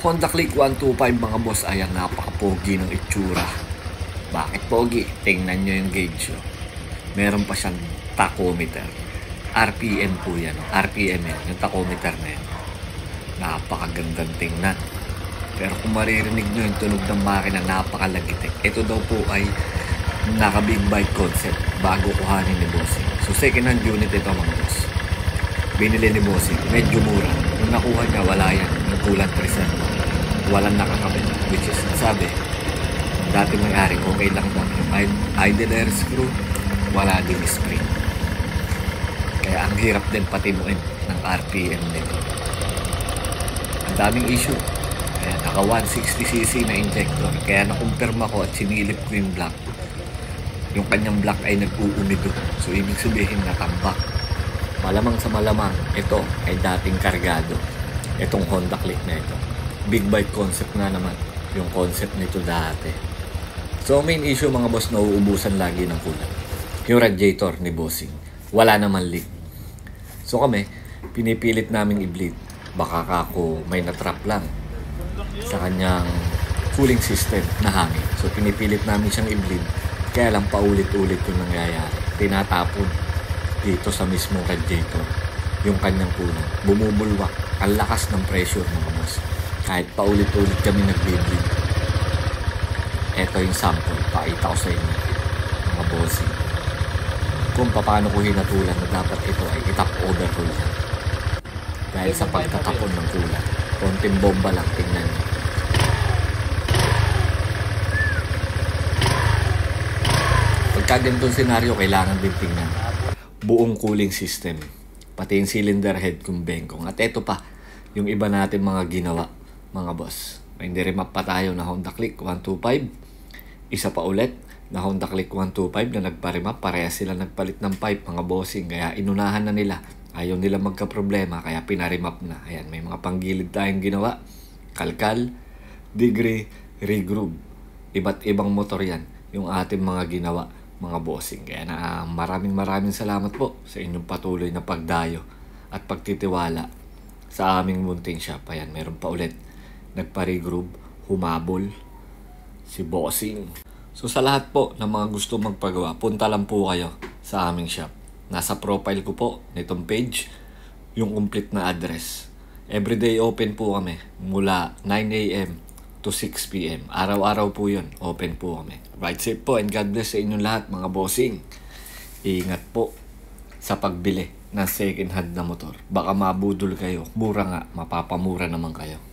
Honda Click 125 mga boss ay ang napaka-pogi ng itsura. Bakit pogi? Tingnan nyo yung gauge. Meron pa siyang tachometer. RPM po yan. RPM yan. Yung tachometer na yan. Napakagandang tingnan. Pero kung maririnig nyo yung tunog ng makina, napakalagitik. Ito daw po ay naka-big bike concept bago kuhanin ni Bossing. So second hand unit ito mga boss. Binili ni Bossing. Medyo mura. Nung nakuha niya, wala yan. Yung kulang 3 walang nakakabit, which is sabi dati may-ari okay lang daw yung idle air screw, wala din spring, kaya ang hirap din patimuin ng RPM nito. Ang daming issue, kaya naka 160cc na injector, kaya nakumpirma ko at sinilip ko yung block, yung kanyang block ay nag-uumido, so ibig sabihin natambak. Malamang sa malamang ito ay dating kargado, itong Honda Click na ito. Big bike concept na naman yung concept nito dati. So main issue mga boss, nauubusan lagi ng kulang yung radiator ni Bossing, wala naman leak. So kami pinipilit namin i-bleed, baka kako may natrap lang sa kanyang cooling system na hangin. So pinipilit namin siyang i-bleed, kaya lang paulit-ulit yung nangyayari. Tinatapon dito sa mismong radiator yung kanyang kulang, bumubulwak. Ang lakas ng pressure mga boss, kahit paulit-ulit kami nag-bleed. Ito yung sample, pakita ko sa inyo mga bossing kung paano ko hinatulan na dapat ito ay itap overhaul na. Dahil sa pagtatapon ng kulang, konting bomba lang, tingnan nyo. Pagka ganitong senaryo, kailangan din tingnan buong cooling system, pati yung cylinder head kung bengkong. At ito pa yung iba natin mga ginawa mga boss. May remap pa tayo na Honda Click 125. Isa pa ulit na Honda Click 125 na nagpa-remap. Pareha sila nagpalit ng pipe mga bossing. Kaya inunahan na nila. Ayaw nila magka-problema kaya pinaremap na. Ayan, may mga panggilid tayong ginawa. Kalkal, degree, regroove. Iba't ibang motor yan yung ating mga ginawa mga bossing. Kaya na maraming salamat po sa inyong patuloy na pagdayo at pagtitiwala sa aming munting shop. Ayan, meron pa ulit nagpa-regroove, humabol si Bossing. So sa lahat po ng mga gusto magpagawa, punta lang po kayo sa aming shop. Nasa profile ko po nitong page yung complete na address. Everyday open po kami mula 9 AM to 6 PM. Araw-araw po yun, open po kami. Ride safe po and God bless sa inyong lahat mga bossing. Ingat po sa pagbili ng second hand na motor. Baka mabudol kayo. Mura nga, mapapamura naman kayo.